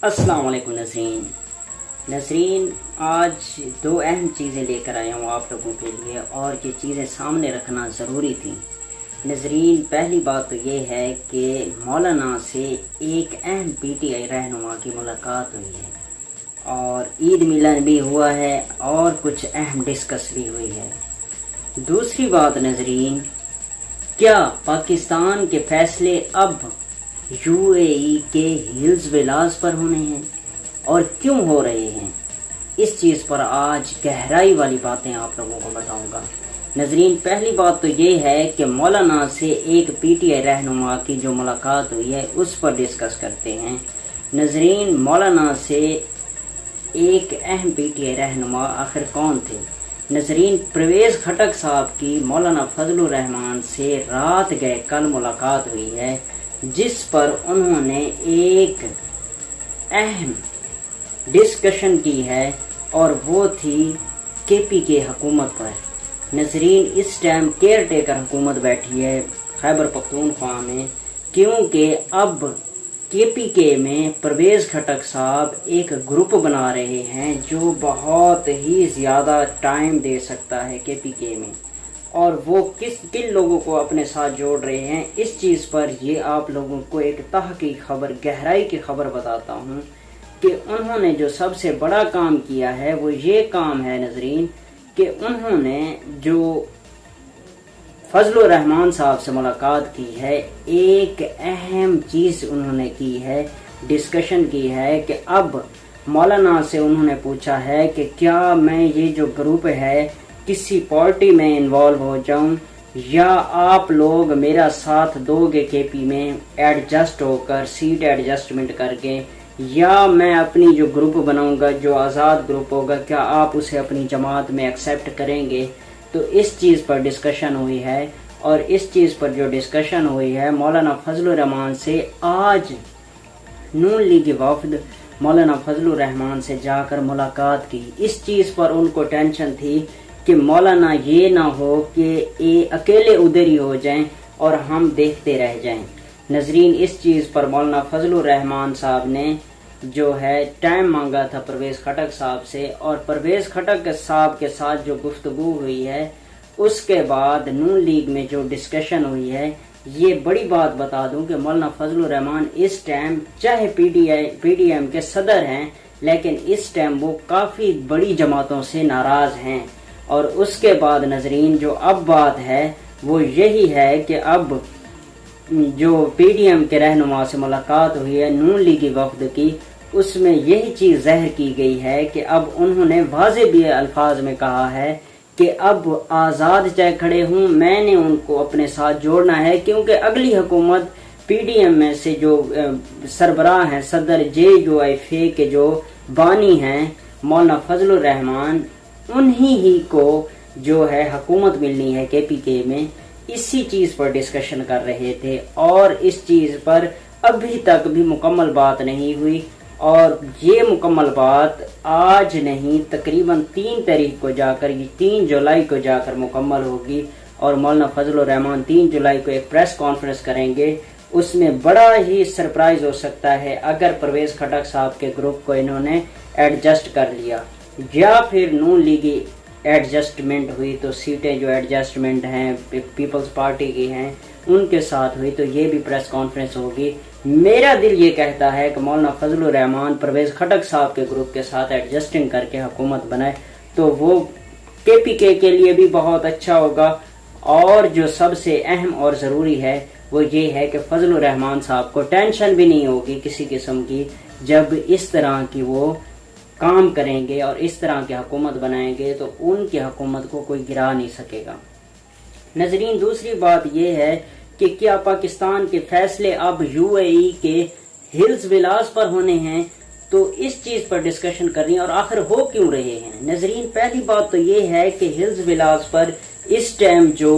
السلام علیکم ناظرین، آج دو اہم چیزیں لے کر آیا ہوں آپ لوگوں کے لیے، اور یہ چیزیں سامنے رکھنا ضروری تھی۔ ناظرین، پہلی بات تو یہ ہے کہ مولانا سے ایک اہم پی ٹی آئی رہنما کی ملاقات ہوئی ہے، اور عید ملن بھی ہوا ہے، اور کچھ اہم ڈسکس بھی ہوئی ہے۔ دوسری بات ناظرین، کیا پاکستان کے فیصلے اب یو اے ای کے ہلز ولاز پر ہونے ہیں، اور کیوں ہو رہے ہیں؟ اس چیز پر آج گہرائی والی باتیں آپ لوگوں کو بتاؤں گا۔ ناظرین، پہلی بات تو یہ ہے کہ مولانا سے ایک پی ٹی آئی رہنما کی جو ملاقات ہوئی ہے اس پر ڈسکس کرتے ہیں۔ ناظرین، مولانا سے ایک اہم پی ٹی آئی رہنما آخر کون تھے؟ ناظرین، پرویز خٹک صاحب کی مولانا فضل الرحمان سے رات گئے کل ملاقات ہوئی ہے، جس پر انہوں نے ایک اہم ڈسکشن کی ہے، اور وہ تھی کے پی کے حکومت پر۔ ناظرین، اس ٹائم کیئر ٹیکر حکومت بیٹھی ہے خیبر پختونخوا میں، کیونکہ اب کے پی کے میں پرویز خٹک صاحب ایک گروپ بنا رہے ہیں جو بہت ہی زیادہ ٹائم دے سکتا ہے کے پی کے میں، اور وہ کن لوگوں کو اپنے ساتھ جوڑ رہے ہیں، اس چیز پر یہ آپ لوگوں کو ایک تحقیق خبر، گہرائی کی خبر بتاتا ہوں کہ انہوں نے جو سب سے بڑا کام کیا ہے وہ یہ کام ہے ناظرین، کہ انہوں نے جو فضل الرحمان صاحب سے ملاقات کی ہے، ایک اہم چیز انہوں نے کی ہے، ڈسکشن کی ہے کہ اب مولانا سے انہوں نے پوچھا ہے کہ کیا میں یہ جو گروپ ہے کسی پارٹی میں انوالو ہو جاؤں، یا آپ لوگ میرا ساتھ دو گے کے پی میں ایڈجسٹ ہو کر، سیٹ ایڈجسٹمنٹ کر کے، یا میں اپنی جو گروپ بناؤں گا جو آزاد گروپ ہوگا، کیا آپ اسے اپنی جماعت میں ایکسیپٹ کریں گے؟ تو اس چیز پر ڈسکشن ہوئی ہے، اور اس چیز پر جو ڈسکشن ہوئی ہے، مولانا فضل الرحمان سے آج نون لیگی وفد مولانا فضل الرحمان سے جا کر ملاقات کی۔ اس چیز پر ان کو ٹینشن تھی کہ مولانا یہ نہ ہو کہ اکیلے ادھر ہی ہو جائیں اور ہم دیکھتے رہ جائیں۔ ناظرین، اس چیز پر مولانا فضل الرحمان صاحب نے جو ہے ٹائم مانگا تھا پرویز خٹک صاحب سے، اور پرویز خٹک صاحب کے ساتھ جو گفتگو ہوئی ہے اس کے بعد نون لیگ میں جو ڈسکشن ہوئی ہے، یہ بڑی بات بتا دوں کہ مولانا فضل الرحمان اس ٹائم چاہے پی ڈی ایم کے صدر ہیں، لیکن اس ٹائم وہ کافی بڑی جماعتوں سے ناراض ہیں۔ اور اس کے بعد ناظرین، جو اب بات ہے وہ یہی ہے کہ اب جو پی ڈی ایم کے رہنما سے ملاقات ہوئی ہے نون لیگی وفد کی، اس میں یہی چیز ظاہر کی گئی ہے کہ اب انہوں نے واضح بھی الفاظ میں کہا ہے کہ اب آزاد چاہے کھڑے ہوں، میں نے ان کو اپنے ساتھ جوڑنا ہے، کیونکہ اگلی حکومت پی ڈی ایم میں سے جو سربراہ ہیں، صدر JUIF کے جو بانی ہیں مولانا فضل الرحمان، انہی ہی کو جو ہے حکومت ملنی ہے کے پی کے میں۔ اسی چیز پر ڈسکشن کر رہے تھے، اور اس چیز پر ابھی تک بھی مکمل بات نہیں ہوئی، اور یہ مکمل بات آج نہیں، تقریباً 3 تاریخ کو جا کر، 3 جولائی کو جا کر مکمل ہوگی، اور مولانا فضل الرحمان 3 جولائی کو ایک پریس کانفرنس کریں گے۔ اس میں بڑا ہی سرپرائز ہو سکتا ہے اگر پرویز خٹک صاحب کے گروپ کو انہوں نے ایڈجسٹ کر لیا، یا پھر نون لیگی ایڈجسٹمنٹ ہوئی، تو سیٹیں جو ایڈجسٹمنٹ ہیں پیپلز پارٹی کی ہیں ان کے ساتھ ہوئی، تو یہ بھی پریس کانفرنس ہوگی۔ میرا دل یہ کہتا ہے کہ مولانا فضل الرحمان پرویز خٹک صاحب کے گروپ کے ساتھ ایڈجسٹنگ کر کے حکومت بنائے تو وہ کے پی کے لیے بھی بہت اچھا ہوگا، اور جو سب سے اہم اور ضروری ہے وہ یہ ہے کہ فضل الرحمان صاحب کو ٹینشن بھی نہیں ہوگی کسی قسم کی، جب اس طرح کی وہ کام کریں گے اور اس طرح کی حکومت بنائیں گے تو ان کی حکومت کو کوئی گرا نہیں سکے گا۔ ناظرین، دوسری بات یہ ہے کہ کیا پاکستان کے فیصلے اب یو اے ای کے ہلز ولاز پر ہونے ہیں؟ تو اس چیز پر ڈسکشن کرنی، اور آخر ہو کیوں رہے ہیں؟ ناظرین، پہلی بات تو یہ ہے کہ ہلز ولاز پر اس ٹائم جو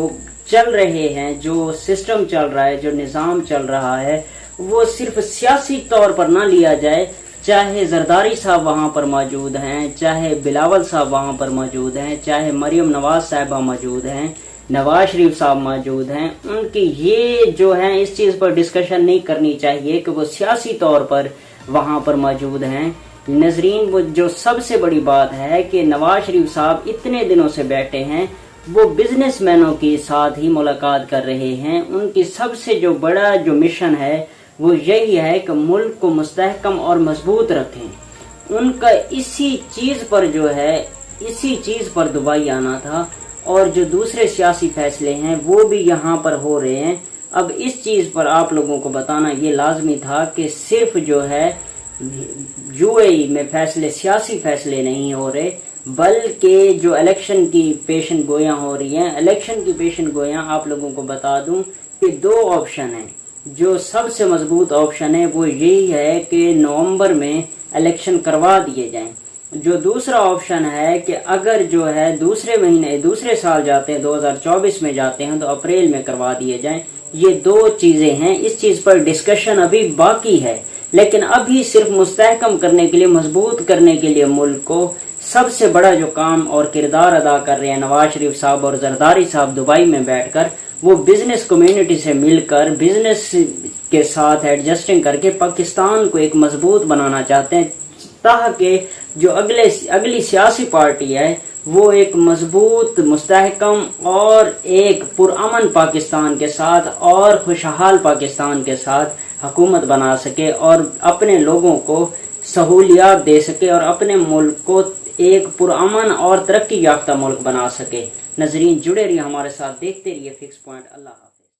چل رہے ہیں، جو سسٹم چل رہا ہے، جو نظام چل رہا ہے، وہ صرف سیاسی طور پر نہ لیا جائے، چاہے زرداری صاحب وہاں پر موجود ہیں، چاہے بلاول صاحب وہاں پر موجود ہیں، چاہے مریم نواز صاحبہ موجود ہیں، نواز شریف صاحب موجود ہیں، ان کی یہ جو ہے اس چیز پر ڈسکشن نہیں کرنی چاہیے کہ وہ سیاسی طور پر وہاں پر موجود ہیں۔ ناظرین وہ جو سب سے بڑی بات ہے کہ نواز شریف صاحب اتنے دنوں سے بیٹھے ہیں، وہ بزنس مینوں کے ساتھ ہی ملاقات کر رہے ہیں۔ ان کی سب سے جو بڑا جو مشن ہے وہ یہی ہے کہ ملک کو مستحکم اور مضبوط رکھیں۔ ان کا اسی چیز پر دبئی آنا تھا، اور جو دوسرے سیاسی فیصلے ہیں وہ بھی یہاں پر ہو رہے ہیں۔ اب اس چیز پر آپ لوگوں کو بتانا یہ لازمی تھا کہ صرف جو ہے یو اے ای میں سیاسی فیصلے نہیں ہو رہے، بلکہ جو الیکشن کی پیشن گویاں ہو رہی ہیں۔ الیکشن کی پیشن گویاں آپ لوگوں کو بتا دوں کہ 2 آپشن ہیں۔ جو سب سے مضبوط آپشن ہے وہ یہی ہے کہ نومبر میں الیکشن کروا دیے جائیں۔ جو دوسرا آپشن ہے کہ اگر جو ہے دوسرے سال جاتے ہیں، 2024 میں جاتے ہیں، تو اپریل میں کروا دیے جائیں۔ یہ 2 چیزیں ہیں۔ اس چیز پر ڈسکشن ابھی باقی ہے، لیکن ابھی صرف مستحکم کرنے کے لیے، مضبوط کرنے کے لیے ملک کو سب سے بڑا جو کام اور کردار ادا کر رہے ہیں نواز شریف صاحب اور زرداری صاحب دبئی میں بیٹھ کر، وہ بزنس کمیونٹی سے مل کر بزنس کے ساتھ ایڈجسٹنگ کر کے پاکستان کو ایک مضبوط بنانا چاہتے ہیں، تاکہ جو اگلی سیاسی پارٹی ہے وہ ایک مضبوط، مستحکم اور ایک پرامن پاکستان کے ساتھ اور خوشحال پاکستان کے ساتھ حکومت بنا سکے اور اپنے لوگوں کو سہولیات دے سکے اور اپنے ملک کو ایک پرامن اور ترقی یافتہ ملک بنا سکے۔ ناظرین جڑے رہیے ہمارے ساتھ، دیکھتے رہیے فکس پوائنٹ۔ اللہ حافظ۔